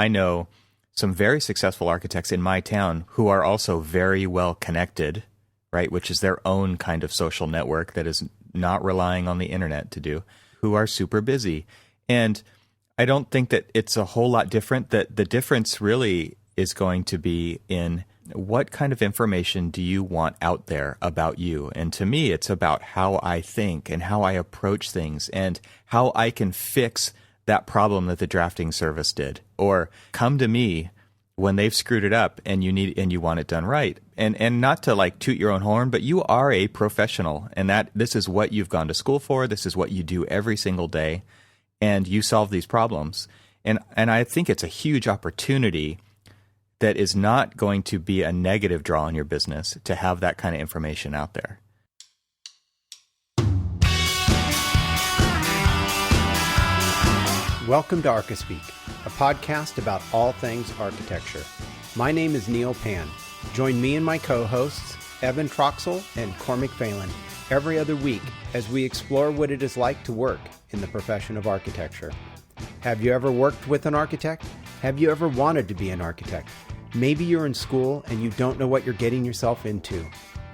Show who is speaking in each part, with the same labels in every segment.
Speaker 1: I know some very successful architects in my town who are also very well connected, right? Which is their own kind of social network that is not relying on the internet to do, who are super busy. And I don't think that it's a whole lot different. That the difference really is going to be in what kind of information do you want out there about you? And to me, it's about how I think and how I approach things and how I can fix that problem that the drafting service did, or come to me when they've screwed it up and you want it done right. And not to like toot your own horn, but you are a professional, and that this is what you've gone to school for. This is what you do every single day, and you solve these problems. And I think it's a huge opportunity that is not going to be a negative draw on your business to have that kind of information out there.
Speaker 2: Welcome to Archispeak, a podcast about all things architecture. My name is Neil Pan. Join me and my co-hosts, Evan Troxel and Cormac Phelan, every other week as we explore what it is like to work in the profession of architecture. Have you ever worked with an architect? Have you ever wanted to be an architect? Maybe you're in school and you don't know what you're getting yourself into.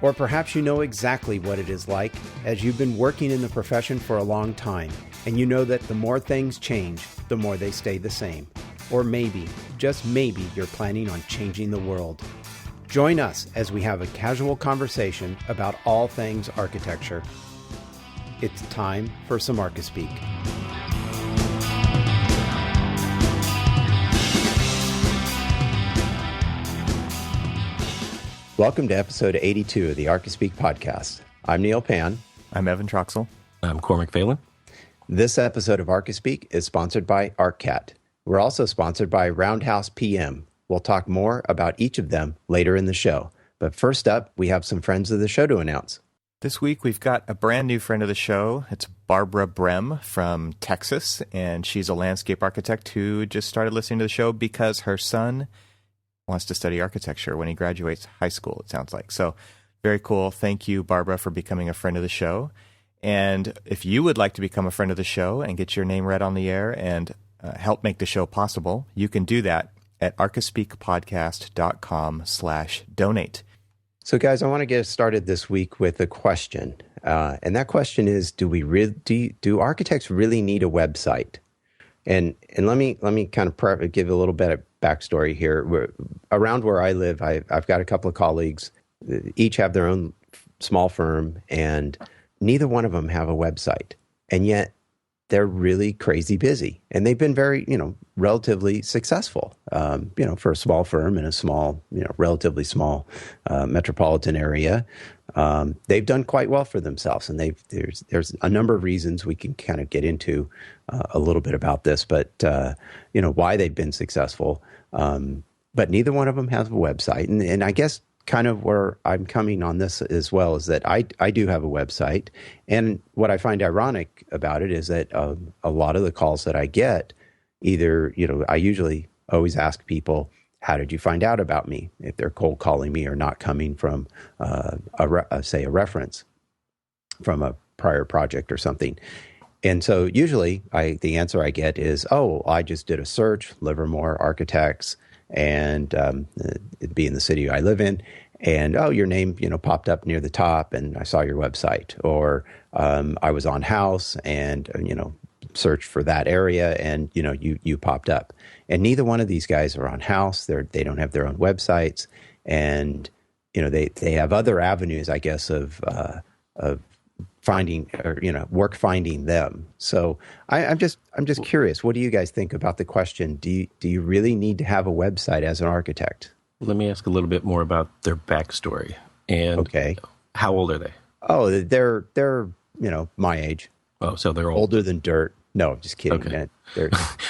Speaker 2: Or perhaps you know exactly what it is like as you've been working in the profession for a long time, and you know that the more things change, the more they stay the same. Or maybe, just maybe, you're planning on changing the world. Join us as we have a casual conversation about all things architecture. It's time for some Archispeak. Welcome to episode 82 of the Archispeak podcast. I'm Neil Pan.
Speaker 1: I'm Evan Troxel.
Speaker 3: I'm Cormac Phelan.
Speaker 2: This episode of Archispeak is sponsored by ArcCat. We're also sponsored by Roundhouse PM. We'll talk more about each of them later in the show. But first up, we have some friends of the show to announce.
Speaker 1: This week, we've got a brand new friend of the show. It's Barbara Brem from Texas, and she's a landscape architect who just started listening to the show because her son wants to study architecture when he graduates high school, it sounds like. So very cool. Thank you, Barbara, for becoming a friend of the show. And if you would like to become a friend of the show and get your name read on the air and help make the show possible, you can do that at archispeakpodcast.com/donate.
Speaker 2: So guys, I want to get started this week with a question. And that question is, do architects really need a website? And let me kind of give a little bit of backstory here. Around where I live, I've got a couple of colleagues, each have their own small firm, and neither one of them have a website. And yet they're really crazy busy. And they've been very, relatively successful, for a small firm in a small, relatively small metropolitan area. They've done quite well for themselves. And there's a number of reasons we can kind of get into a little bit about this, but, why they've been successful. But neither one of them has a website. And I guess kind of where I'm coming on this as well is that I do have a website. And what I find ironic about it is that a lot of the calls that I get, either, I usually always ask people, how did you find out about me? If they're cold calling me or not coming from, a reference from a prior project or something. And so usually the answer I get is, I just did a search, Livermore Architects, and it'd be in the city I live in, and your name popped up near the top, and I saw your website, or I was on House and searched for that area, and you popped up. And neither one of these guys are on House. They don't have their own websites, and they have other avenues, I guess, of finding or work finding them. So I'm just curious. What do you guys think about the question? Do you really need to have a website as an architect?
Speaker 3: Let me ask a little bit more about their backstory. And
Speaker 2: okay,
Speaker 3: how old are they?
Speaker 2: Oh, they're my age.
Speaker 3: Oh, so they're old.
Speaker 2: Older than dirt. No, I'm just kidding.
Speaker 3: Okay.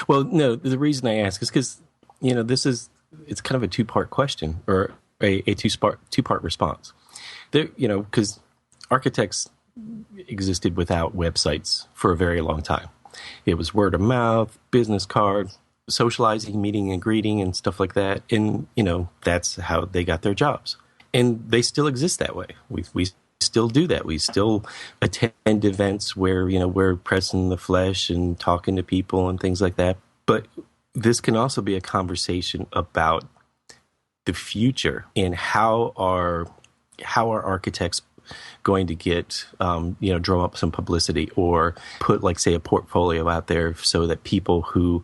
Speaker 3: Well, no, the reason I ask is because it's kind of a two-part question or a two-part response. There, because architects existed without websites for a very long time. It was word of mouth, business cards, socializing, meeting and greeting and stuff like that. And, that's how they got their jobs. And they still exist that way. We still do that. We still attend events where, we're pressing the flesh and talking to people and things like that. But this can also be a conversation about the future and how are architects going to get, drum up some publicity or put, like, say, a portfolio out there so that people who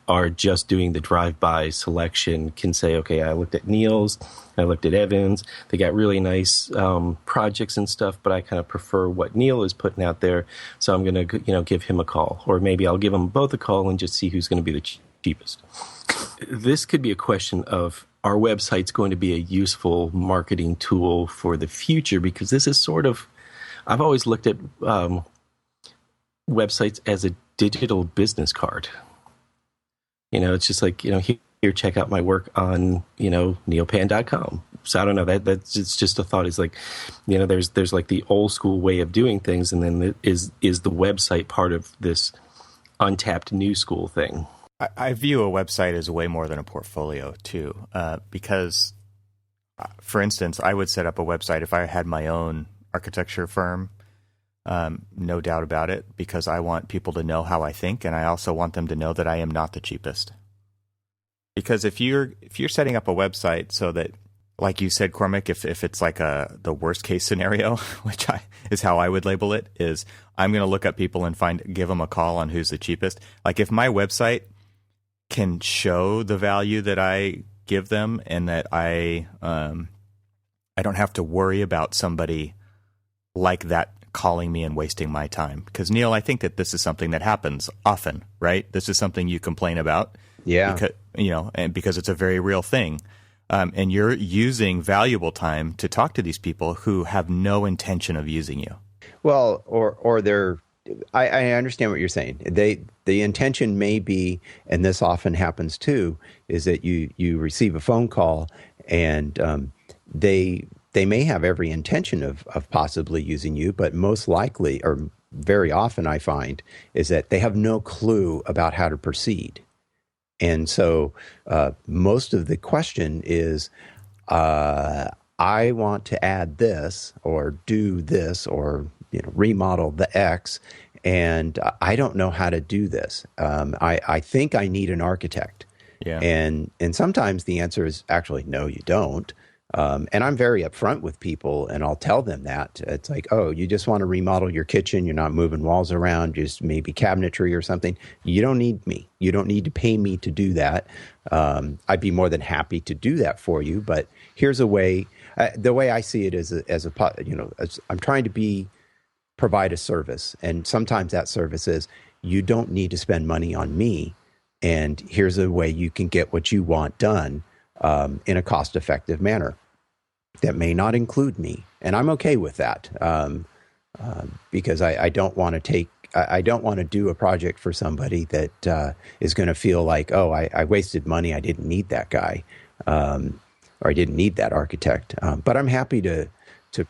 Speaker 3: are just doing the drive-by selection can say, okay, I looked at Neil's, I looked at Evan's, they got really nice projects and stuff, but I kind of prefer what Neil is putting out there, so I'm going to, give him a call. Or maybe I'll give them both a call and just see who's going to be the cheapest. This could be a question of, our website's going to be a useful marketing tool for the future, because this is sort of, I've always looked at websites as a digital business card. It's just like, here, check out my work on, neopan.com. So I don't know, that's just a thought. Is like, there's like the old school way of doing things, and then is the website part of this untapped new school thing?
Speaker 1: I view a website as way more than a portfolio, too, because, for instance, I would set up a website if I had my own architecture firm, no doubt about it, because I want people to know how I think, and I also want them to know that I am not the cheapest. Because if you're setting up a website so that, like you said, Cormac, if it's like the worst case scenario, which is how I would label it, is I'm going to look up people and give them a call on who's the cheapest. Like, if my website can show the value that I give them, and that I don't have to worry about somebody like that calling me and wasting my time. Because, Neil, I think that this is something that happens often, right? This is something you complain about.
Speaker 2: Yeah.
Speaker 1: Because it's a very real thing. And you're using valuable time to talk to these people who have no intention of using you.
Speaker 2: Well, or they're, I understand what you're saying. The intention may be, and this often happens too, is that you receive a phone call, and they may have every intention of possibly using you, but most likely, or very often I find, is that they have no clue about how to proceed. And so most of the question is, I want to add this or do this or remodel the X, and I don't know how to do this. I think I need an architect.
Speaker 1: Yeah.
Speaker 2: And sometimes the answer is actually, no, you don't. And I'm very upfront with people, and I'll tell them that. It's like, oh, you just want to remodel your kitchen. You're not moving walls around, just maybe cabinetry or something. You don't need me. You don't need to pay me to do that. I'd be more than happy to do that for you. But here's a way. The way I see it is as I'm trying to provide a service. And sometimes that service is, you don't need to spend money on me. And here's a way you can get what you want done in a cost-effective manner that may not include me. And I'm okay with that because I don't want to do a project for somebody that is going to feel like, oh, I wasted money. I didn't need that guy or I didn't need that architect. But I'm happy to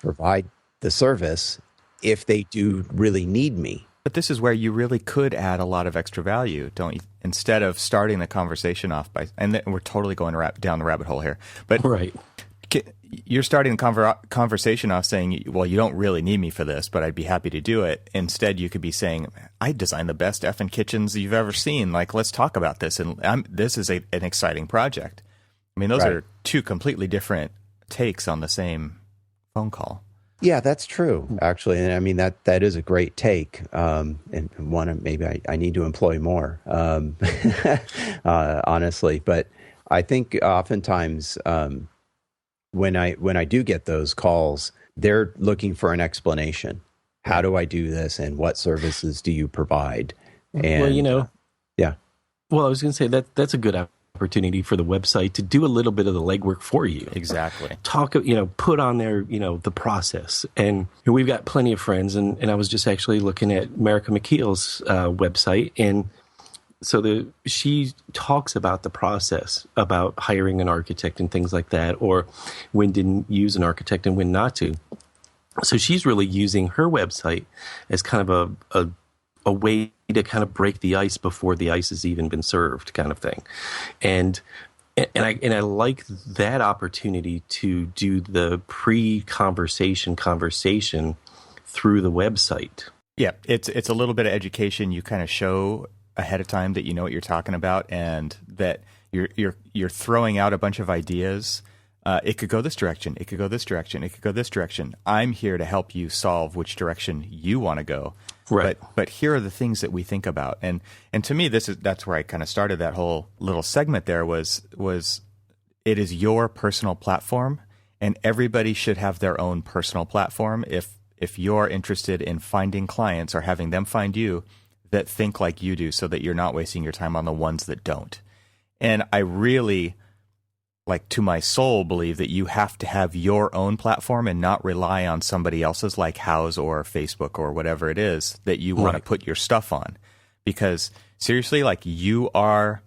Speaker 2: provide the service if they do really need me.
Speaker 1: But this is where you really could add a lot of extra value, don't you? Instead of starting the conversation off by, and we're totally going down the rabbit hole here, but
Speaker 3: right.
Speaker 1: You're starting the conversation off saying, well, you don't really need me for this, but I'd be happy to do it. Instead, you could be saying, I designed the best effing kitchens you've ever seen. Like, let's talk about this. And this is an exciting project. I mean, those
Speaker 2: Right.
Speaker 1: are two completely different takes on the same phone call.
Speaker 2: Yeah, that's true, actually. And I mean, that is a great take. And one, maybe I need to employ more, honestly. But I think oftentimes when I do get those calls, they're looking for an explanation. How do I do this? And what services do you provide? And, yeah.
Speaker 3: Well, I was going to say that's a good opportunity for the website to do a little bit of the legwork for you.
Speaker 1: Exactly.
Speaker 3: Put on there, the process. And we've got plenty of friends, and I was just actually looking at Marika McKeel's website, and so she talks about the process, about hiring an architect and things like that, or when to use an architect and when not to. So she's really using her website as kind of a way to kind of break the ice before the ice has even been served, kind of thing. And I like that opportunity to do the conversation through the website.
Speaker 1: Yeah, it's a little bit of education. You kind of show ahead of time that you know what you're talking about, and that you're throwing out a bunch of ideas. It could go this direction. It could go this direction. It could go this direction. I'm here to help you solve which direction you want to go.
Speaker 3: Right.
Speaker 1: But here are the things that we think about. And to me, that's where I kind of started that whole little segment there was it is your personal platform, and everybody should have their own personal platform. If you're interested in finding clients or having them find you that think like you do, so that you're not wasting your time on the ones that don't. And I really, like, to my soul, believe that you have to have your own platform and not rely on somebody else's, like House or Facebook or whatever it is that you want to put your stuff on. Because seriously, like, you are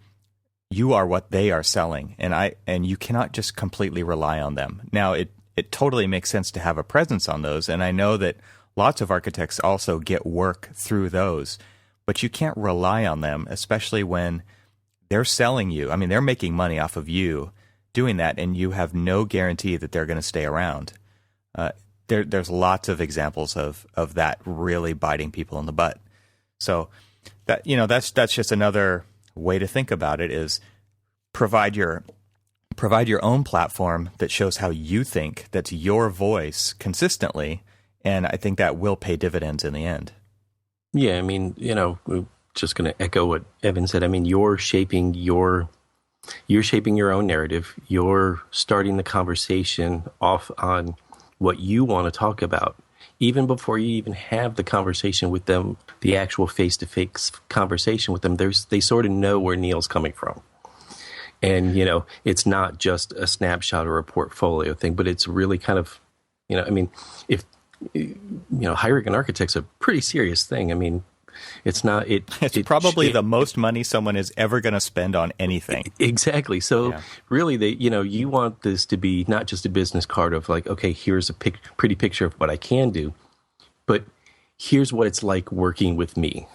Speaker 1: what they are selling, and you cannot just completely rely on them. Now, it totally makes sense to have a presence on those, and I know that lots of architects also get work through those, but you can't rely on them, especially when they're selling you. I mean, they're making money off of you doing that, and you have no guarantee that they're going to stay around. There's lots of examples of that really biting people in the butt. So that's just another way to think about it, is provide your own platform that shows how you think, that's your voice consistently, and I think that will pay dividends in the end.
Speaker 3: Yeah, I mean, we're just going to echo what Evan said. I mean, you're shaping your own narrative. You're starting the conversation off on what you want to talk about, even before you even have the conversation with them, the actual face-to-face conversation with them. They sort of know where Neil's coming from. And, it's not just a snapshot or a portfolio thing, but it's really kind of, if, hiring an architect's a pretty serious thing. I mean, it's not,
Speaker 1: it's probably the most money someone is ever going to spend on anything.
Speaker 3: Exactly. So really, you want this to be not just a business card of like, okay, here's a pretty picture of what I can do, but here's what it's like working with me.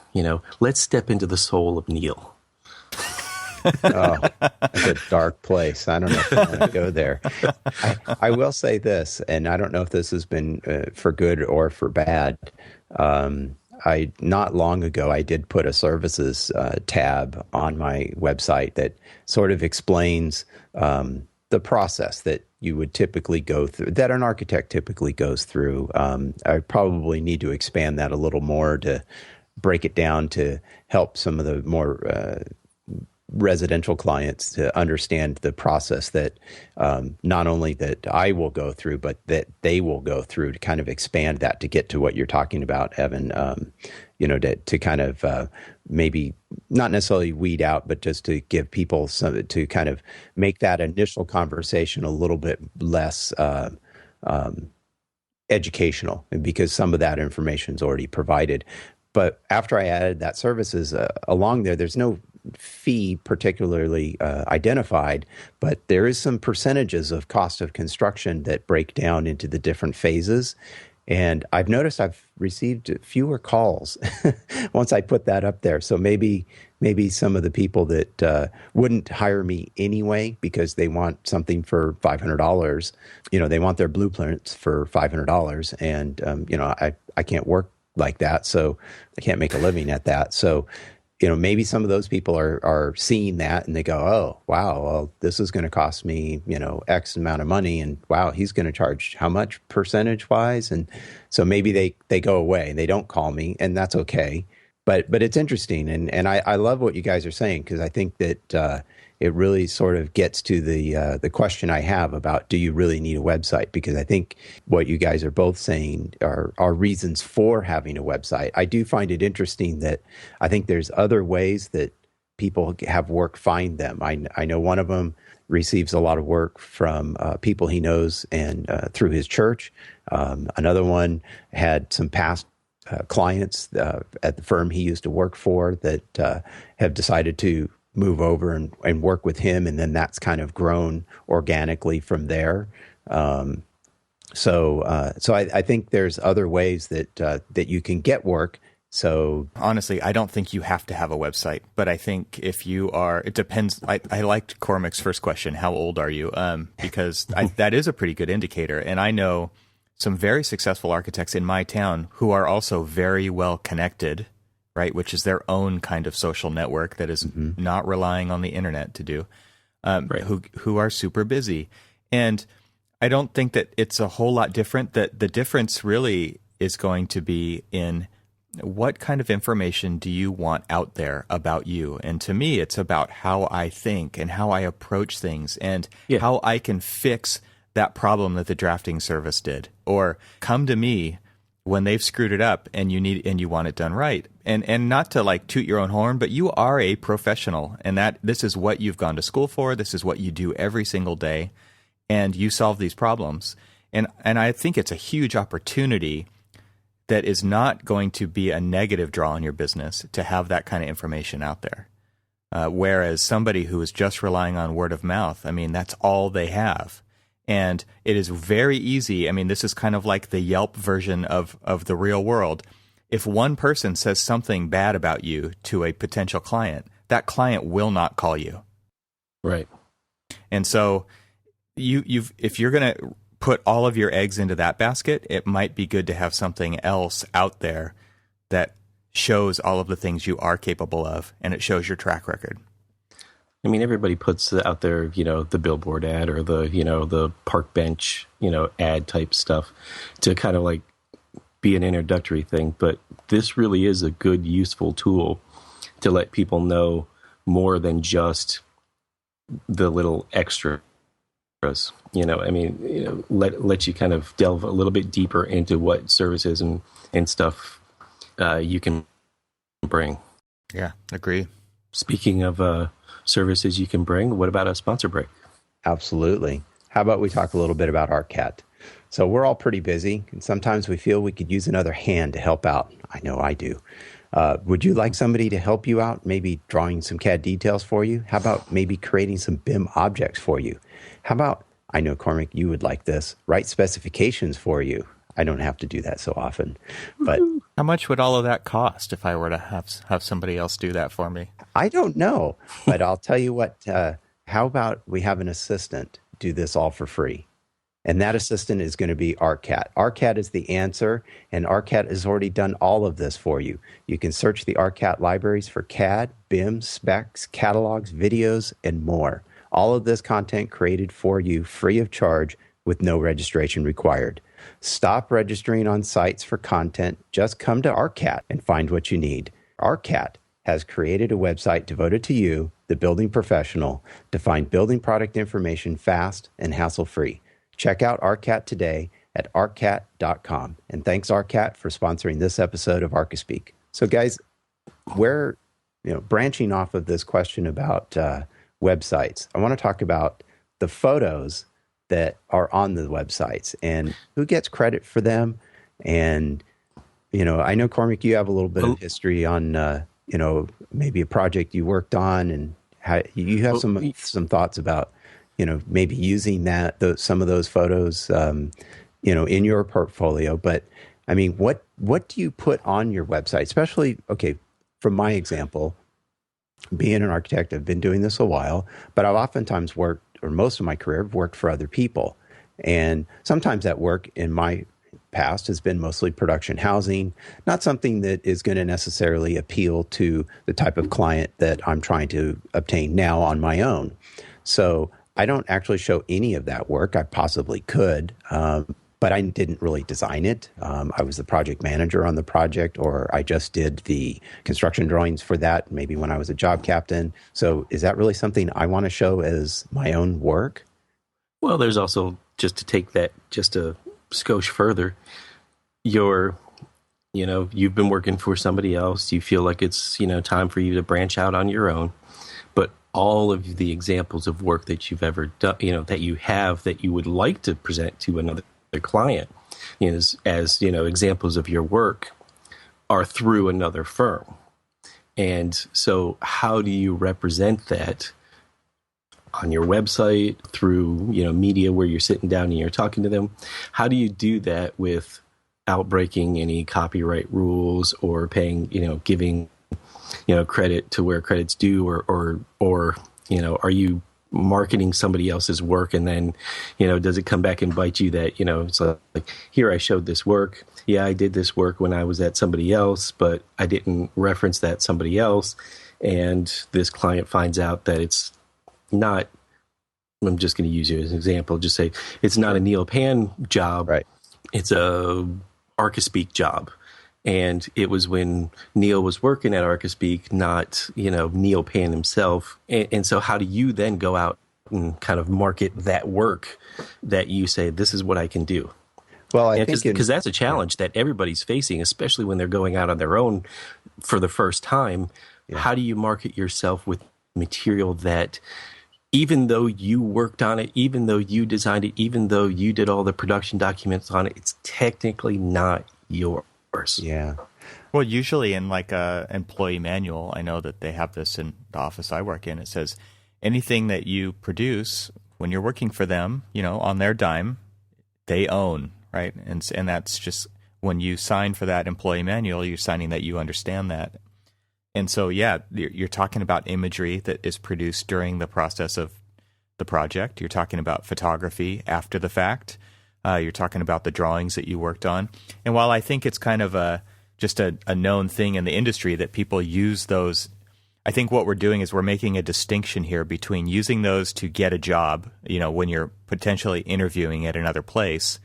Speaker 3: Let's step into the soul of Neil.
Speaker 2: Oh, that's a dark place. I don't know if I want to go there. I will say this, and I don't know if this has been for good or for bad. Not long ago, I did put a services tab on my website that sort of explains the process that you would typically go through, that an architect typically goes through. I probably need to expand that a little more to break it down to help some of the more residential clients to understand the process that not only that I will go through, but that they will go through, to kind of expand that to get to what you're talking about, Evan. To kind of maybe not necessarily weed out, but just to give people some, to kind of make that initial conversation a little bit less educational, because some of that information is already provided. But after I added that services along there, there's no fee particularly identified, but there is some percentages of cost of construction that break down into the different phases. And I've noticed I've received fewer calls once I put that up there. So maybe some of the people that wouldn't hire me anyway because they want something for $500, they want their blueprints for $500, and I can't work like that, so I can't make a living at that. So maybe some of those people are seeing that and they go, oh, wow, well, this is going to cost me, X amount of money. And wow, he's going to charge how much percentage wise? And so maybe they go away and they don't call me, and that's okay. But it's interesting. And I love what you guys are saying, because I think that it really sort of gets to the question I have about, do you really need a website? Because I think what you guys are both saying are reasons for having a website. I do find it interesting that I think there's other ways that people have work find them. I know one of them receives a lot of work from people he knows and through his church. Another one had some past clients at the firm he used to work for that have decided to move over and work with him, and then that's kind of grown organically from there. So I think there's other ways that you can get work. So
Speaker 1: honestly, I don't think you have to have a website, but I think if you are, it depends. I liked Cormac's first question, how old are you? Because that is a pretty good indicator. And I know some very successful architects in my town who are also very well connected, right? Which is their own kind of social network that is not relying on the internet to do, who are super busy. And I don't think that it's a whole lot different. That the difference really is going to be in what kind of information do you want out there about you? And to me, it's about how I think and how I approach things and how I can fix that problem that the drafting service did, or come to me when they've screwed it up and you want it done right. And not to like toot your own horn, but you are a professional, and that this is what you've gone to school for. This is what you do every single day, and you solve these problems. And I think it's a huge opportunity that is not going to be a negative draw on your business to have that kind of information out there. Whereas somebody who is just relying on word of mouth, I mean, that's all they have. And it is very easy. I mean, this is kind of like the Yelp version of the real world. If one person says something bad about you to a potential client, that client will not call you.
Speaker 3: Right.
Speaker 1: And so if you're going to put all of your eggs into that basket, it might be good to have something else out there that shows all of the things you are capable of, and it shows your track record.
Speaker 3: I mean, everybody puts out there, the billboard ad or the park bench, ad type stuff to kind of like be an introductory thing. But this really is a good, useful tool to let people know more than just the little extra. Let you kind of delve a little bit deeper into what services and stuff you can bring.
Speaker 1: Yeah, agree.
Speaker 3: Speaking of services you can bring, what about a sponsor break?
Speaker 2: Absolutely. How about we talk a little bit about ArcCAT? So we're all pretty busy, and sometimes we feel we could use another hand to help out. I know I do. Would you like somebody to help you out, maybe drawing some CAD details for you? How about maybe creating some BIM objects for you? How about, I know, Cormac, you would like this, write specifications for you. I don't have to do that so often. But
Speaker 1: how much would all of that cost if I were to have somebody else do that for me?
Speaker 2: I don't know, but I'll tell you what, how about we have an assistant do this all for free? And that assistant is going to be ArcCAT. ArcCAT is the answer, and ArcCAT has already done all of this for you. You can search the ArcCAT libraries for CAD, BIM, specs, catalogs, videos, and more. All of this content created for you free of charge with no registration required. Stop registering on sites for content. Just come to ArcCAT and find what you need. ArcCAT has created a website devoted to you, the building professional, to find building product information fast and hassle-free. Check out ArcCAT today at arccat.com. And thanks, ArcCAT, for sponsoring this episode of Archispeak. So, guys, we're branching off of this question about websites. I want to talk about the photos that are on the websites and who gets credit for them. And, I know, Cormac, you have a little bit of history on, maybe a project you worked on, and how you have some thoughts about, maybe using some of those photos, in your portfolio. But I mean, what do you put on your website? Especially, from my example, being an architect, I've been doing this a while, but I've oftentimes worked, or most of my career, I've worked for other people. And sometimes that work in my past has been mostly production housing, not something that is going to necessarily appeal to the type of client that I'm trying to obtain now on my own. So I don't actually show any of that work. I possibly could, but I didn't really design it. I was the project manager on the project, or I just did the construction drawings for that, maybe when I was a job captain. So is that really something I want to show as my own work?
Speaker 3: Well, there's also, just to take that just a skosh further, you've been working for somebody else. You feel like it's, time for you to branch out on your own. But all of the examples of work that you've ever done, that you have, that you would like to present to another client, as examples of your work, are through another firm. And so how do you represent that on your website, through, media where you're sitting down and you're talking to them? How do you do that without breaking any copyright rules or paying, giving, credit to where credit's due, or are you marketing somebody else's work, and then, does it come back and bite you that, it's like, here, I showed this work. Yeah, I did this work when I was at somebody else, but I didn't reference that somebody else. And this client finds out that it's not, I'm just going to use you as an example, just say it's not a Neil Pan job.
Speaker 2: Right.
Speaker 3: It's a Archispeak job. And it was when Neil was working at Archispeak, not, Neil Pan himself. And so how do you then go out and kind of market that work that you say, this is what I can do?
Speaker 2: Well, I think
Speaker 3: because that's a challenge that everybody's facing, especially when they're going out on their own for the first time. Yeah. How do you market yourself with material that, even though you worked on it, even though you designed it, even though you did all the production documents on it, it's technically not yours?
Speaker 2: Yeah.
Speaker 1: Well, usually in like a employee manual, I know that they have this in the office I work in. It says anything that you produce when you're working for them, on their dime, they own, right? And that's just when you sign for that employee manual, you're signing that you understand that. And so, yeah, you're talking about imagery that is produced during the process of the project. You're talking about photography after the fact. You're talking about the drawings that you worked on. And while I think it's kind of just a known thing in the industry that people use those, I think what we're doing is we're making a distinction here between using those to get a job, when you're potentially interviewing at another place,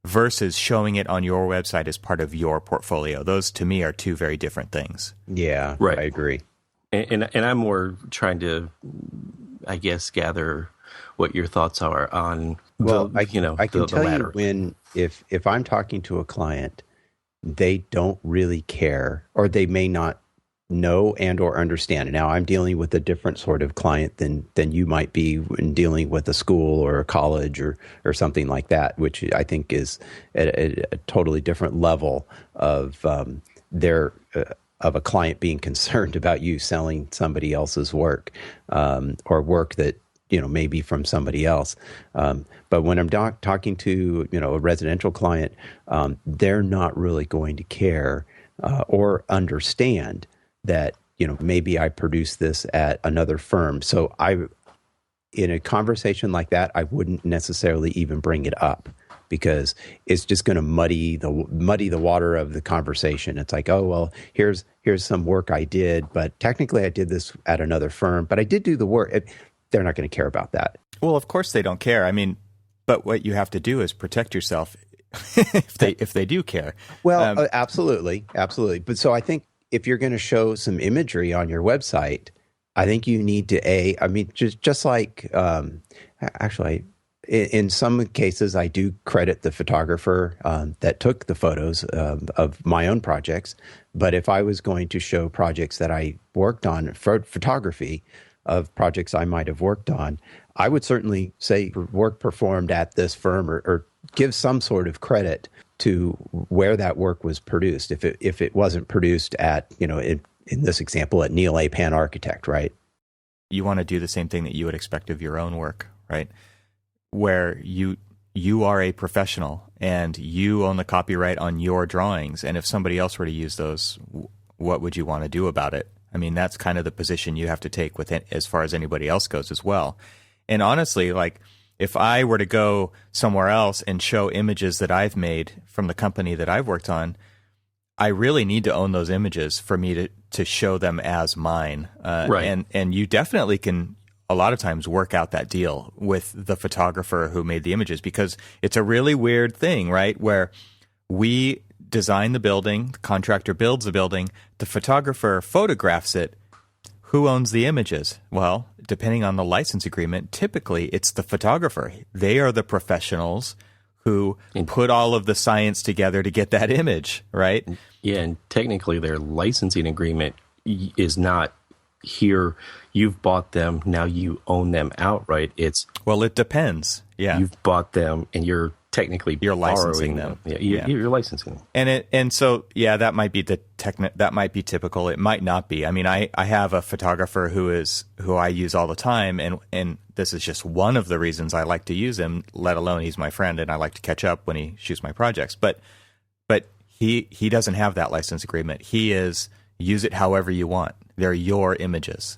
Speaker 1: versus showing it on your website as part of your portfolio. Those, to me, are two very different things.
Speaker 2: Yeah,
Speaker 3: right.
Speaker 2: I agree.
Speaker 3: And I'm more trying to, I guess, gather what your thoughts are on
Speaker 2: I can tell you when if I'm talking to a client, they don't really care, or they may not know and or understand. Now, I'm dealing with a different sort of client than you might be when dealing with a school or a college or something like that, which I think is at a totally different level of of a client being concerned about you selling somebody else's work, or work that maybe from somebody else. But when I'm talking to a residential client, they're not really going to care or understand that maybe I produced this at another firm. So in a conversation like that, I wouldn't necessarily even bring it up, because it's just going to muddy the water of the conversation. It's like, oh well, here's some work I did, but technically I did this at another firm, but I did do the work. They're not going to care about that.
Speaker 1: Well, of course they don't care. I mean, but what you have to do is protect yourself if they do care.
Speaker 2: Well, absolutely. But so I think if you're going to show some imagery on your website, I think you need to just like actually, in some cases, I do credit the photographer that took the photos of my own projects. But if I was going to show projects that I worked on for photography of projects I might have worked on, I would certainly say work performed at this firm, or give some sort of credit to where that work was produced. If it wasn't produced at, in this example, at Neil A. Pan Architect, right?
Speaker 1: You want to do the same thing that you would expect of your own work, right? Where you are a professional and you own the copyright on your drawings. And if somebody else were to use those, what would you want to do about it? I mean, that's kind of the position you have to take with it as far as anybody else goes as well. And honestly, like, if I were to go somewhere else and show images that I've made from the company that I've worked on, I really need to own those images for me to show them as mine.
Speaker 3: Right.
Speaker 1: And you definitely can a lot of times work out that deal with the photographer who made the images, because it's a really weird thing, right? Where we design the building, the contractor builds the building, the photographer photographs it. Who owns the images? Well, depending on the license agreement, typically it's the photographer. They are the professionals who put all of the science together to get that image, right?
Speaker 3: Yeah, and technically their licensing agreement is not here. You've bought them, now you own them outright.
Speaker 1: Well, it depends. Yeah,
Speaker 3: you've bought them, and you're
Speaker 1: licensing them.
Speaker 3: Yeah, you're licensing them.
Speaker 1: And so that might be that might be typical. It might not be. I mean, I have a photographer who I use all the time, and this is just one of the reasons I like to use him. Let alone he's my friend, and I like to catch up when he shoots my projects. But he doesn't have that license agreement. He is use it however you want. They're your images.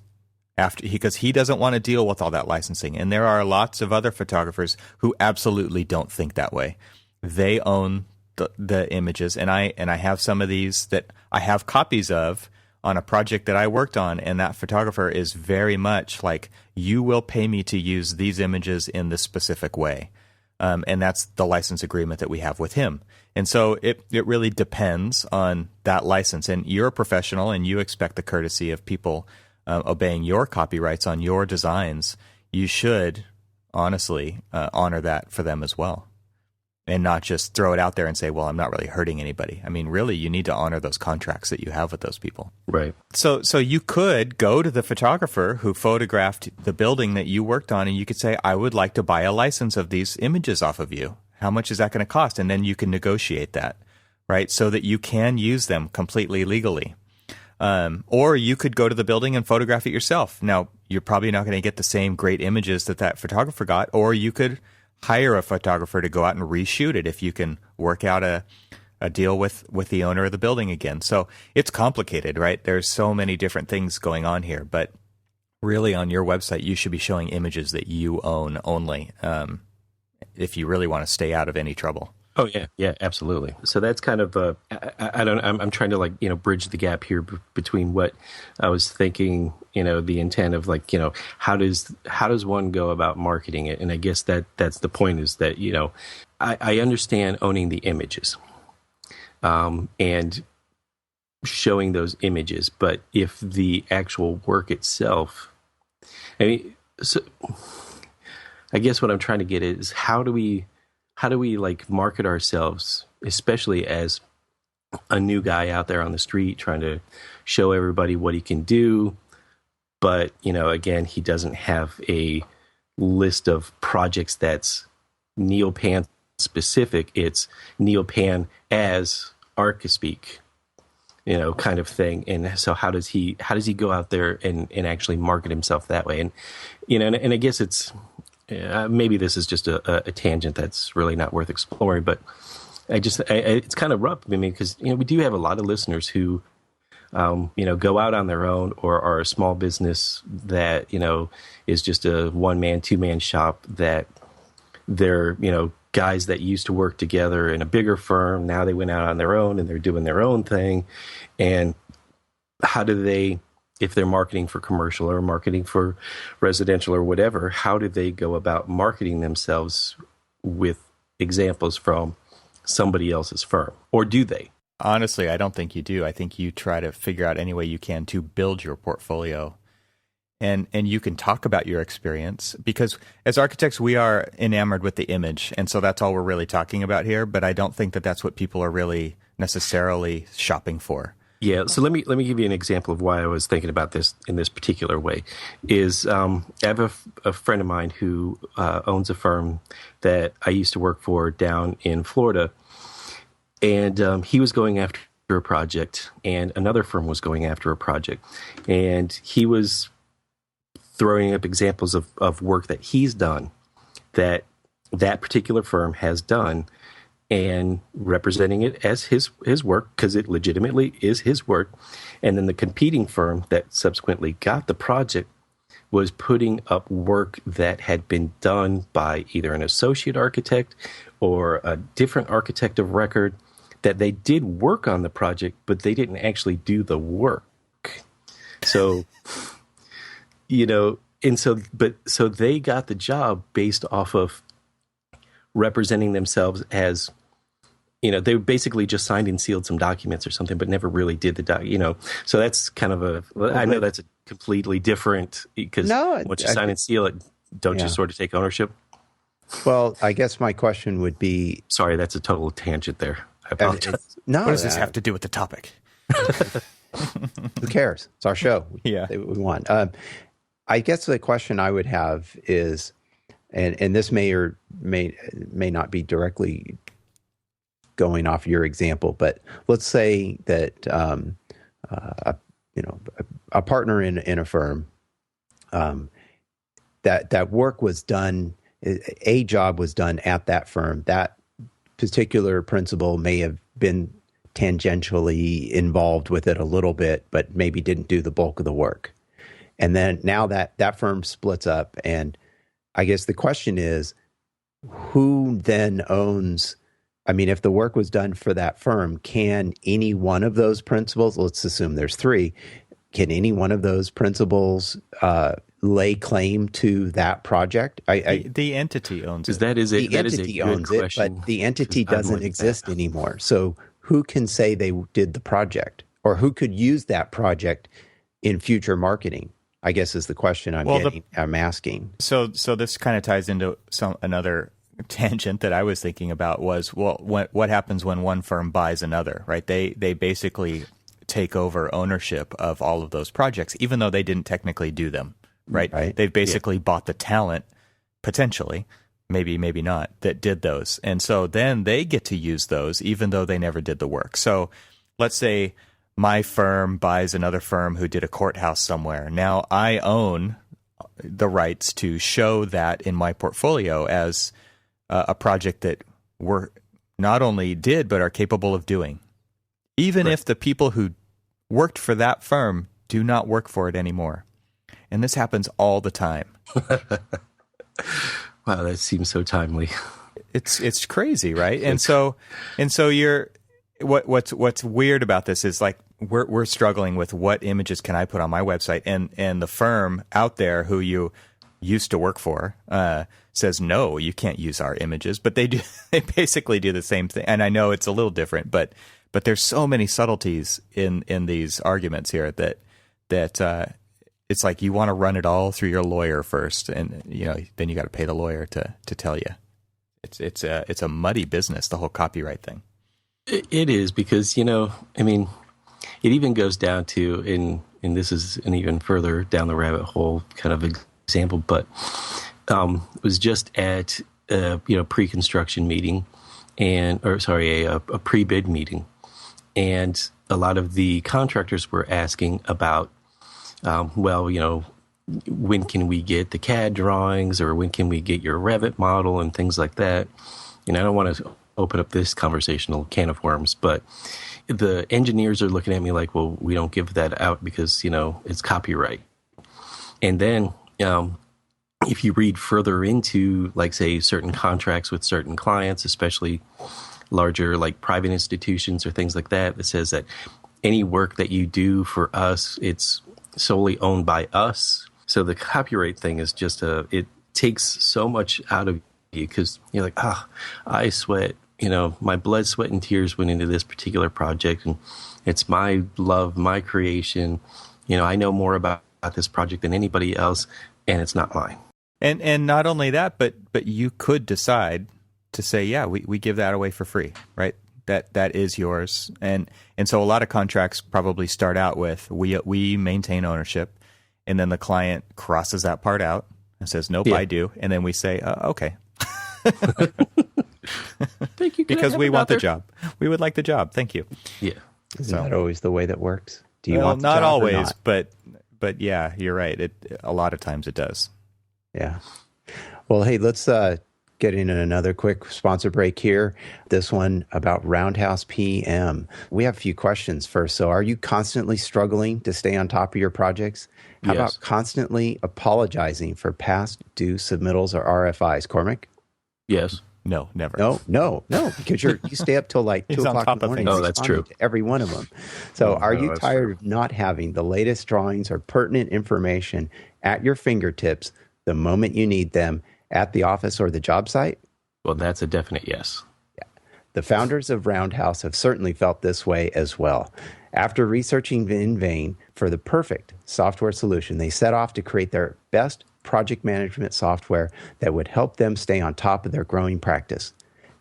Speaker 1: after, because he doesn't want to deal with all that licensing. And there are lots of other photographers who absolutely don't think that way. They own the images, and I have some of these that I have copies of on a project that I worked on, and that photographer is very much like, you will pay me to use these images in this specific way. And that's the license agreement that we have with him. And so it really depends on that license. And you're a professional, and you expect the courtesy of people obeying your copyrights on your designs. You should honestly honor that for them as well, and not just throw it out there and say, well, I'm not really hurting anybody. I mean, really, you need to honor those contracts that you have with those people.
Speaker 3: Right.
Speaker 1: So you could go to the photographer who photographed the building that you worked on, and you could say, I would like to buy a license of these images off of you. How much is that going to cost? And then you can negotiate that, right? So that you can use them completely legally. Or you could go to the building and photograph it yourself. Now, you're probably not going to get the same great images that photographer got, or you could hire a photographer to go out and reshoot it if you can work out a deal with the owner of the building again. So it's complicated, right? There's so many different things going on here, but really on your website, you should be showing images that you own only, if you really want to stay out of any trouble.
Speaker 3: Oh yeah, absolutely. So that's kind of I'm trying to bridge the gap here between what I was thinking, the intent of how does one go about marketing it? And I guess that's the point, is that I understand owning the images, and showing those images, but if the actual work itself, so I guess what I'm trying to get at is how do we market ourselves, especially as a new guy out there on the street trying to show everybody what he can do. But, again, he doesn't have a list of projects that's Neopan specific. It's Neopan as Archispeak, kind of thing. And so how does he go out there and actually market himself that way? And, and I guess it's, maybe this is just a tangent that's really not worth exploring, but it's kind of rough. I mean, because we do have a lot of listeners who, go out on their own, or are a small business that is just a 1-man, 2-man shop, that they're guys that used to work together in a bigger firm. Now they went out on their own and they're doing their own thing. And how do they, if they're marketing for commercial or marketing for residential or whatever, how do they go about marketing themselves with examples from somebody else's firm? Or do they?
Speaker 1: Honestly, I don't think you do. I think you try to figure out any way you can to build your portfolio. And you can talk about your experience, because as architects, we are enamored with the image. And so that's all we're really talking about here. But I don't think that that's what people are really necessarily shopping for.
Speaker 3: Yeah, so let me give you an example of why I was thinking about this in this particular way. Is I have a friend of mine who owns a firm that I used to work for down in Florida, and he was going after a project, and another firm was going after a project, and he was throwing up examples of work that he's done, that particular firm has done, and representing it as his work, because it legitimately is his work. And then the competing firm that subsequently got the project was putting up work that had been done by either an associate architect or a different architect of record, that they did work on the project, but they didn't actually do the work. So, and so they got the job based off of representing themselves as, they basically just signed and sealed some documents or something, but never really did the So that's kind of I know that's a completely different, because once you sign and seal it, don't you sort of take ownership?
Speaker 2: Well, I guess my question would be...
Speaker 3: Sorry, that's a total tangent there. I apologize.
Speaker 1: What does this have to do with the topic?
Speaker 2: Who cares? It's our show.
Speaker 1: Yeah.
Speaker 2: We want. I guess the question I would have is, and this may or may not be directly going off your example, but let's say that a partner in a firm, that work was done, a job was done at that firm. That particular principal may have been tangentially involved with it a little bit, but maybe didn't do the bulk of the work. And then now that firm splits up. And I guess the question is, who then owns, I mean, if the work was done for that firm, can any one of those principals, let's assume there's three, can any one of those principals lay claim to that project?
Speaker 1: The entity owns it.
Speaker 3: That is a
Speaker 2: The entity owns it, but the entity doesn't exist anymore. So who can say they did the project, or who could use that project in future marketing? I guess is the question I'm asking.
Speaker 1: So this kind of ties into another tangent that I was thinking about was, well, what happens when one firm buys another, right? They basically take over ownership of all of those projects, even though they didn't technically do them, right? They've basically bought the talent, potentially, maybe not, that did those. And so then they get to use those, even though they never did the work. So let's say my firm buys another firm who did a courthouse somewhere. Now I own the rights to show that in my portfolio as a project that we're not only did, but are capable of doing. Even if the people who worked for that firm do not work for it anymore. And this happens all the time.
Speaker 3: Wow, that seems so timely.
Speaker 1: It's crazy, right? And so you're what's weird about this is like we're struggling with what images can I put on my website, and the firm out there who you used to work for says no, you can't use our images, but they basically do the same thing. And I know it's a little different, but there's so many subtleties in these arguments here that it's like you want to run it all through your lawyer first, and then you got to pay the lawyer to tell you. It's a muddy business, the whole copyright thing.
Speaker 3: It is, because I mean, it even goes down to, and this is an even further down the rabbit hole kind of example, but it was just at a pre-construction meeting, a pre-bid meeting. And a lot of the contractors were asking about, when can we get the CAD drawings, or when can we get your Revit model and things like that. And I don't want to open up this conversational can of worms, but the engineers are looking at me like, well, we don't give that out because, it's copyright. And then if you read further into, like, say, certain contracts with certain clients, especially larger, like, private institutions or things like that, that says that any work that you do for us, it's solely owned by us. So the copyright thing is just it takes so much out of you, because you're like, I sweat, my blood, sweat, and tears went into this particular project, and it's my love, my creation. I know more about this project than anybody else, and it's not mine.
Speaker 1: And not only that, but you could decide to say, yeah, we give that away for free, right? That is yours. And so a lot of contracts probably start out with, we maintain ownership, and then the client crosses that part out and says, nope, I do. And then we say, okay.
Speaker 3: Thank you.
Speaker 1: Because we want the job. We would like the job. Thank you.
Speaker 3: Yeah.
Speaker 2: Isn't that always the way that works? Do you want the
Speaker 1: not
Speaker 2: job
Speaker 1: always,
Speaker 2: or not?
Speaker 1: but yeah, you're right. A lot of times it does.
Speaker 2: Yeah. Well, hey, let's get in another quick sponsor break here. This one about Roundhouse PM. We have a few questions first. So are you constantly struggling to stay on top of your projects? How about constantly apologizing for past due submittals or RFIs? Cormac?
Speaker 3: Yes.
Speaker 1: No, never.
Speaker 2: No, because you stay up till like 2 o'clock in the morning.
Speaker 3: Oh, that's true.
Speaker 2: To every one of them. So are you tired of not having the latest drawings or pertinent information at your fingertips the moment you need them at the office or the job site?
Speaker 3: Well, that's a definite yes.
Speaker 2: Yeah. The founders of Roundhouse have certainly felt this way as well. After researching in vain for the perfect software solution, they set off to create their best project management software that would help them stay on top of their growing practice.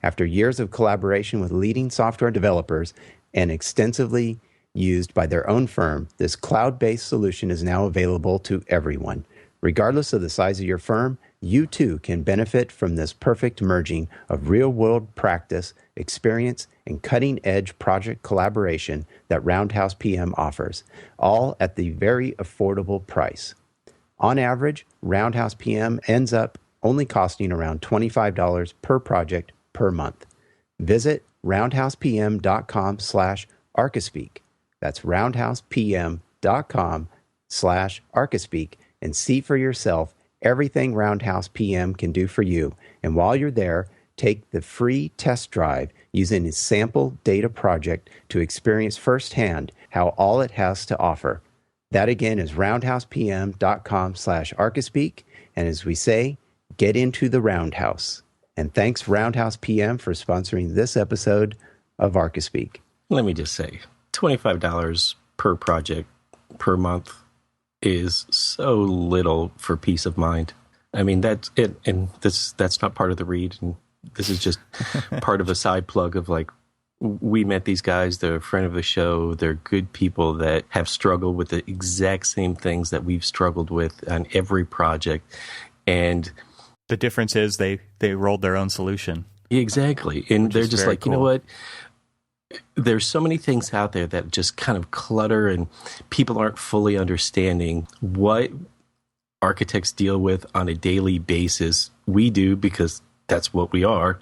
Speaker 2: After years of collaboration with leading software developers and extensively used by their own firm, this cloud-based solution is now available to everyone. Regardless of the size of your firm, you too can benefit from this perfect merging of real-world practice, experience, and cutting-edge project collaboration that Roundhouse PM offers, all at the very affordable price. On average, Roundhouse PM ends up only costing around $25 per project per month. Visit roundhousepm.com/Archispeak. That's roundhousepm.com/Archispeak roundhouse.com/Archispeak and see for yourself everything Roundhouse PM can do for you. And while you're there, take the free test drive using a sample data project to experience firsthand how all it has to offer. That again is roundhousepm.com/Archispeak. And as we say, get into the Roundhouse. And thanks Roundhouse PM for sponsoring this episode of Archispeak.
Speaker 3: Let me just say, $25 per project per month is so little for peace of mind. I mean, that's it. And that's not part of the read. And this is just part of a side plug of like, we met these guys. They're a friend of the show. They're good people that have struggled with the exact same things that we've struggled with on every project. And
Speaker 1: the difference is they rolled their own solution.
Speaker 3: Exactly. And they're just like, cool. You know what? There's so many things out there that just kind of clutter and people aren't fully understanding what architects deal with on a daily basis. We do because that's what we are.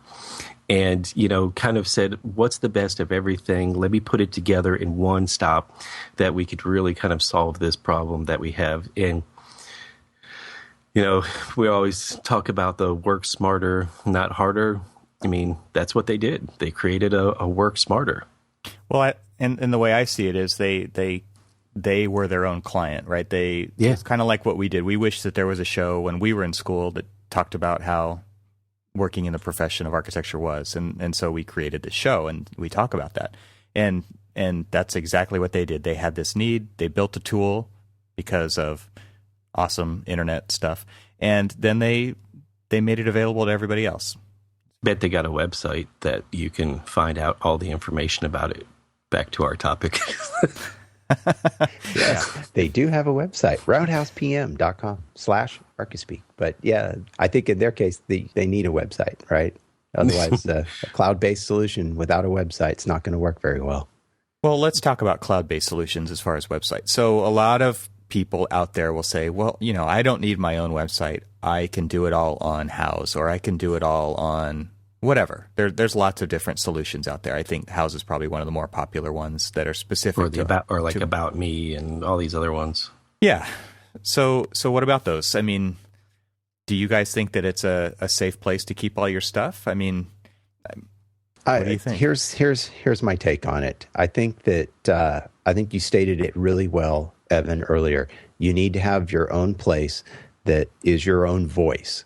Speaker 3: And, you know, kind of said, what's the best of everything? Let me put it together in one stop that we could really kind of solve this problem that we have. And, you know, we always talk about the work smarter, not harder. I mean, that's what they did. They created a work smarter.
Speaker 1: Well, and the way I see it is they were their own client, right? It's kind of like what we did. We wish that there was a show when we were in school that talked about how working in the profession of architecture was. And so we created this show and we talk about that. And that's exactly what they did. They had this need. They built a tool because of awesome internet stuff. And then they made it available to everybody else.
Speaker 3: Bet they got a website that you can find out all the information about it. Back to our topic.
Speaker 2: Yes, they do have a website, roundhousepm.com/Archispeak. But yeah, I think in their case, they need a website, right? Otherwise, a cloud-based solution without a website is not going to work very well.
Speaker 1: Well, let's talk about cloud-based solutions as far as websites. So a lot of people out there will say, well, you know, I don't need my own website. I can do it all on House, or I can do it all on whatever. There's lots of different solutions out there. I think House is probably one of the more popular ones that are specific
Speaker 3: About Me and all these other ones.
Speaker 1: Yeah. So what about those? I mean, do you guys think that it's a safe place to keep all your stuff? I mean, what do you think?
Speaker 2: Here's my take on it. I think that I think you stated it really well, Evan, earlier. You need to have your own place that is your own voice.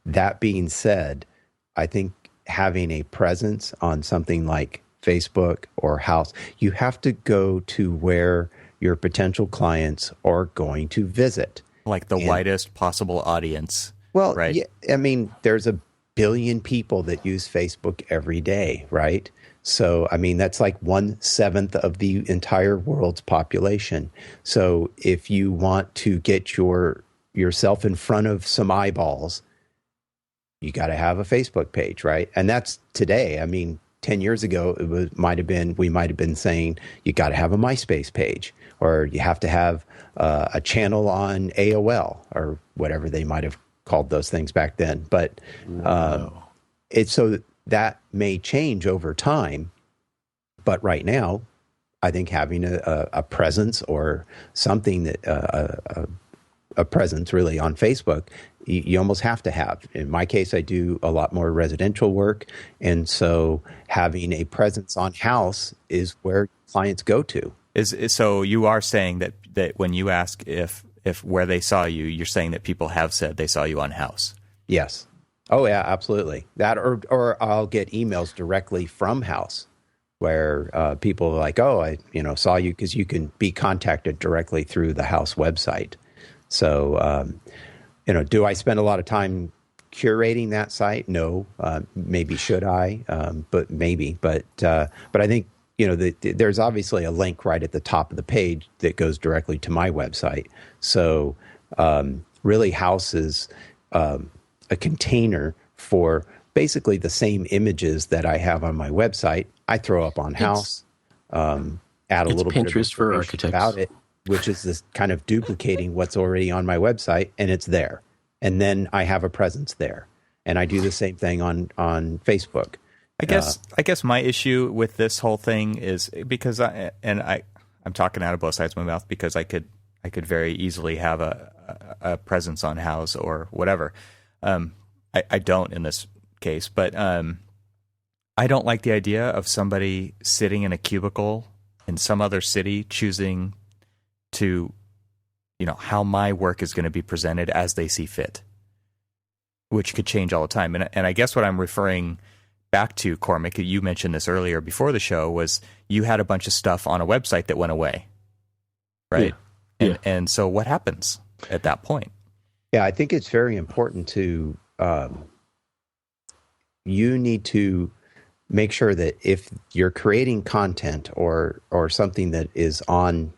Speaker 2: That being said, I think having a presence on something like Facebook or House, you have to go to where your potential clients are going to visit.
Speaker 1: Like the widest possible audience.
Speaker 2: Well,
Speaker 1: right?
Speaker 2: Yeah, I mean, there's a billion people that use Facebook every day, right? So, I mean, that's like 1/7 of the entire world's population. So if you want to get yourself in front of some eyeballs, you got to have a Facebook page, right? And that's today. I mean, 10 years ago, we might have been saying you got to have a MySpace page, or you have to have a channel on AOL or whatever they might have called those things back then. But it's so that may change over time. But right now, I think having a presence or something that a presence really on Facebook, you almost have to have. In my case, I do a lot more residential work. And so having a presence on House is where clients go to.
Speaker 1: So you are saying that when you ask if where they saw you, you're saying that people have said they saw you on House.
Speaker 2: Yes. Oh, yeah, absolutely. That or I'll get emails directly from House where people are like, oh, I saw you, because you can be contacted directly through the House website. So, do I spend a lot of time curating that site? No. Maybe should I? But maybe. But I think, there's obviously a link right at the top of the page that goes directly to my website. So really, House is a container for basically the same images that I have on my website. I throw up on House, add a little bit of
Speaker 3: Pinterest for architects
Speaker 2: about it, which is this kind of duplicating what's already on my website, and it's there. And then I have a presence there. And I do the same thing on Facebook.
Speaker 1: I guess my issue with this whole thing is because I'm talking out of both sides of my mouth, because I I could very easily have a presence on Houzz or whatever. I don't in this case, but I don't like the idea of somebody sitting in a cubicle in some other city choosing to, how my work is going to be presented as they see fit, which could change all the time. And I guess what I'm referring back to, Cormac, you mentioned this earlier before the show, was you had a bunch of stuff on a website that went away, right?
Speaker 3: Yeah.
Speaker 1: And so what happens at that point?
Speaker 2: Yeah, I think it's very important to, you need to make sure that if you're creating content or something that is on,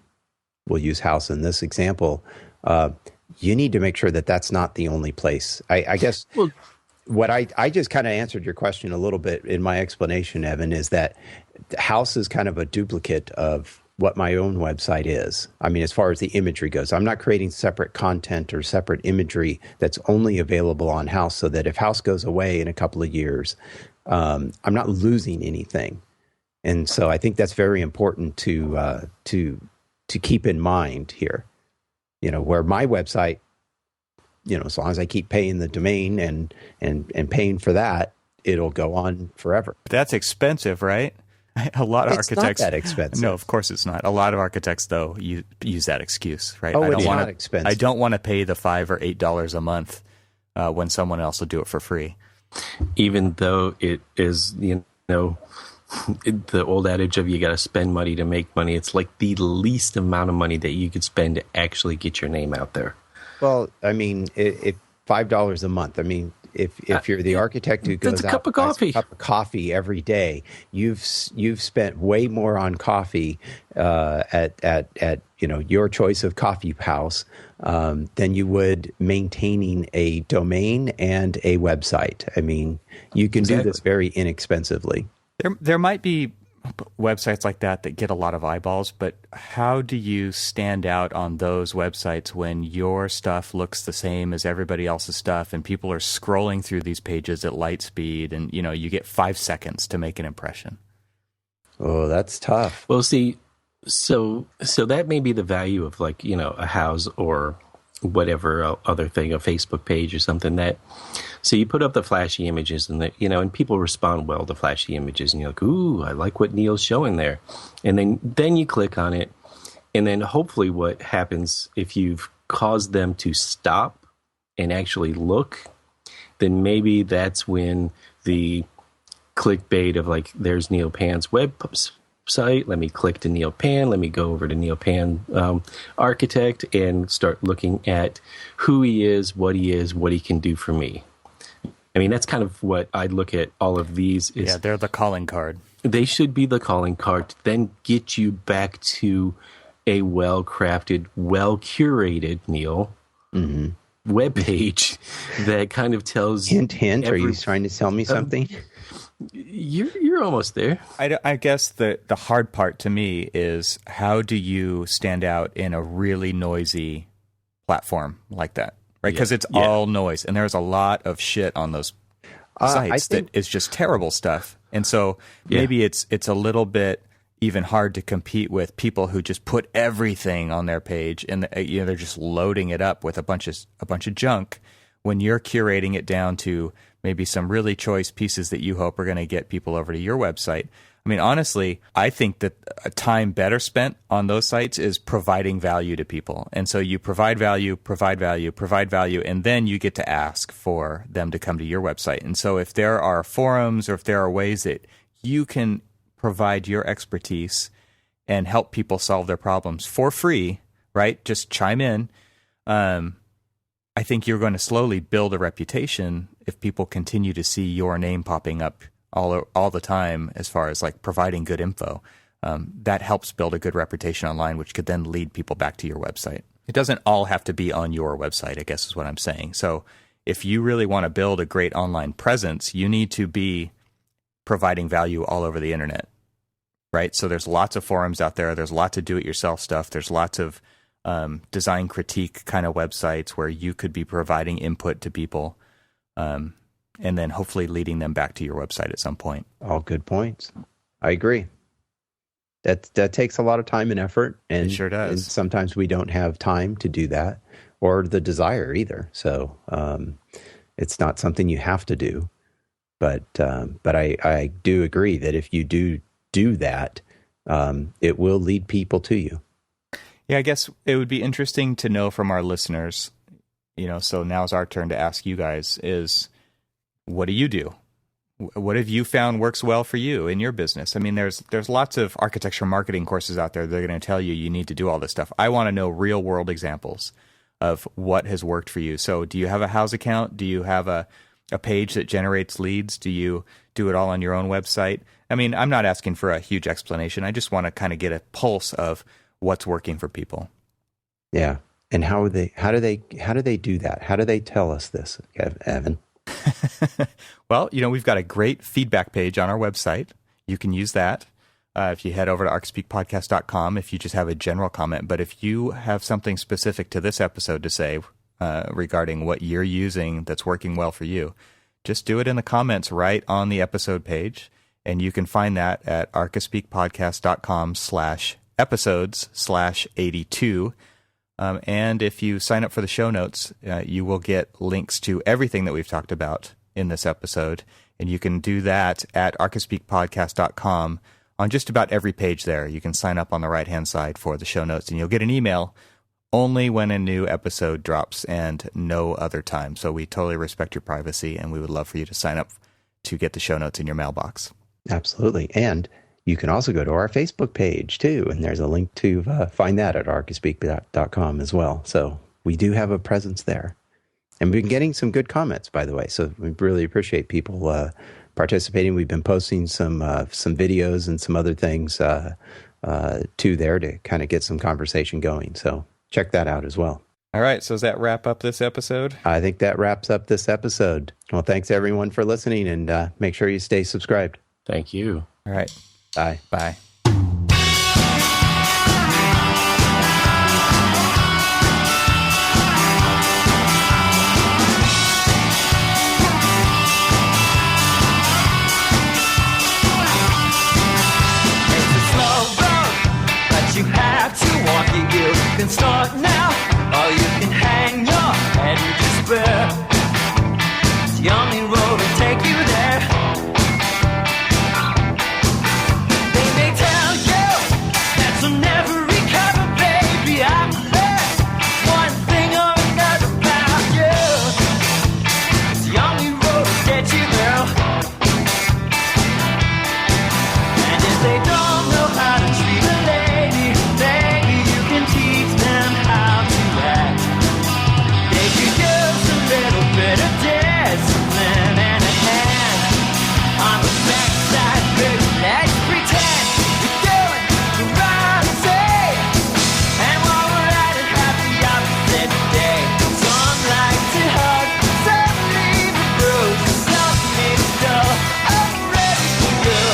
Speaker 2: we'll use Houzz in this example, you need to make sure that that's not the only place. I guess what I just kind of answered your question a little bit in my explanation, Evan, is that Houzz is kind of a duplicate of what my own website is. I mean, as far as the imagery goes, I'm not creating separate content or separate imagery that's only available on Houzz, so that if Houzz goes away in a couple of years, I'm not losing anything. And so I think that's very important to keep in mind here. Where my website, as long as I keep paying the domain and paying for that, it'll go on forever.
Speaker 1: That's expensive, right? A lot of architects.
Speaker 2: It's not that expensive.
Speaker 1: No, of course it's not. A lot of architects, though, use that excuse, right?
Speaker 2: It's not expensive.
Speaker 1: I don't want to pay the $5 or $8 a month when someone else will do it for free.
Speaker 3: Even though it is, the old adage of you got to spend money to make money, it's like the least amount of money that you could spend to actually get your name out there.
Speaker 2: Well, I mean, if $5 a month, I mean, if you're the architect who goes out and buys a cup of coffee every day, you've spent way more on coffee at your choice of coffee house than you would maintaining a domain and a website. I mean, you can do this very inexpensively.
Speaker 1: There might be websites like that get a lot of eyeballs, but how do you stand out on those websites when your stuff looks the same as everybody else's stuff and people are scrolling through these pages at light speed and you get 5 seconds to make an impression?
Speaker 2: Oh, that's tough.
Speaker 3: Well, see, so that may be the value of a Houzz or whatever other thing, a Facebook page or something so you put up the flashy images and and people respond well to flashy images and you're like, ooh, I like what Neil's showing there. And then you click on it. And then hopefully what happens if you've caused them to stop and actually look, then maybe that's when the clickbait of there's Neil Pan's website. Let me click to Neil Pan. Let me go over to Neil Pan Architect and start looking at who he is, what he can do for me. I mean, that's kind of what I'd look at all of these.
Speaker 1: Yeah, they're the calling card.
Speaker 3: They should be the calling card to then get you back to a well-crafted, well-curated, Neil, webpage that kind of tells...
Speaker 2: Hint, are you trying to tell me something?
Speaker 3: You're almost there.
Speaker 1: I guess the hard part to me is how do you stand out in a really noisy platform like that, right? Because it's all noise, and there's a lot of shit on those sites that is just terrible stuff. And so maybe it's a little bit even hard to compete with people who just put everything on their page, and they're just loading it up with a bunch of junk when you're curating it down to maybe some really choice pieces that you hope are going to get people over to your website. I mean, honestly, I think that a time better spent on those sites is providing value to people. And so you provide value, and then you get to ask for them to come to your website. And so if there are forums or if there are ways that you can provide your expertise and help people solve their problems for free, right? Just chime in. I think you're going to slowly build a reputation if people continue to see your name popping up all the time as far as providing good info. That helps build a good reputation online, which could then lead people back to your website. It doesn't all have to be on your website, I guess is what I'm saying. So if you really want to build a great online presence, you need to be providing value all over the internet, right? So there's lots of forums out there. There's lots of do-it-yourself stuff. There's lots of design critique kind of websites where you could be providing input to people and then hopefully leading them back to your website at some point.
Speaker 2: All good points. I agree. That takes a lot of time and effort, and
Speaker 1: It sure does.
Speaker 2: And sometimes we don't have time to do that, or the desire either. So it's not something you have to do. But I do agree that if you do that, it will lead people to you.
Speaker 1: Yeah, I guess it would be interesting to know from our listeners, so now's our turn to ask you guys is, what do you do? What have you found works well for you in your business? I mean, there's lots of architecture marketing courses out there that are going to tell you need to do all this stuff. I want to know real world examples of what has worked for you. So do you have a house account? Do you have a page that generates leads? Do you do it all on your own website? I mean, I'm not asking for a huge explanation. I just want to kind of get a pulse of what's working for people.
Speaker 2: Yeah. And how do they do that? How do they tell us this, Evan?
Speaker 1: Well, we've got a great feedback page on our website. You can use that if you head over to archispeakpodcast.com if you just have a general comment. But if you have something specific to this episode to say regarding what you're using that's working well for you, just do it in the comments right on the episode page. And you can find that at archispeakpodcast.com/episodes/82. And if you sign up for the show notes, you will get links to everything that we've talked about in this episode. And you can do that at archispeakpodcast.com on just about every page there. You can sign up on the right-hand side for the show notes, and you'll get an email only when a new episode drops and no other time. So we totally respect your privacy, and we would love for you to sign up to get the show notes in your mailbox.
Speaker 2: Absolutely. And you can also go to our Facebook page, too, and there's a link to find that at archispeak.com as well. So we do have a presence there. And we've been getting some good comments, by the way, so we really appreciate people participating. We've been posting some videos and some other things too there to kind of get some conversation going. So check that out as well.
Speaker 1: All right, so does that wrap up this episode?
Speaker 2: I think that wraps up this episode. Well, thanks, everyone, for listening, and make sure you stay subscribed.
Speaker 3: Thank you.
Speaker 1: All right.
Speaker 2: Bye.
Speaker 1: Bye.
Speaker 4: You have to walk it. You can start now, or you can hang your head in despair. It's the only road to take you there. They may tell you that you'll never recover, baby. I bet one thing or another about you. It's the only road to get you there. And if they don't know how to treat a lady, maybe you can teach them how to act. They could use a little bit of discipline and a hand on the backside, baby. Let's pretend we're doing the right thing. And while we're at it, have the opposite day. Some like to hug, some leave a bruise, some need to go. I'm ready for you.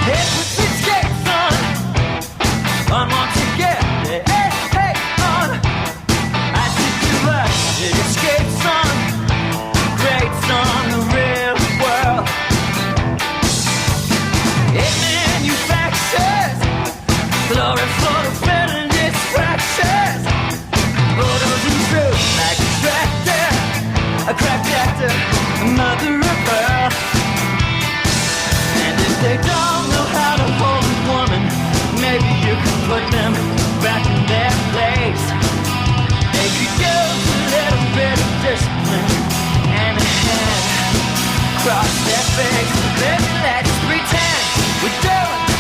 Speaker 4: Hey, put your skates on. Come on together. Hey, hey, on. I took you up to your skates on. Great song, the real world. It manufactures glory for the feeling distractions. Photos and truth like a tractor, a cracked actor, a mother of pearl. And if they don't know how to hold a woman, maybe you can put them back in their place. They could use a little bit of discipline and a hand across their face. Baby, let's pretend we're doing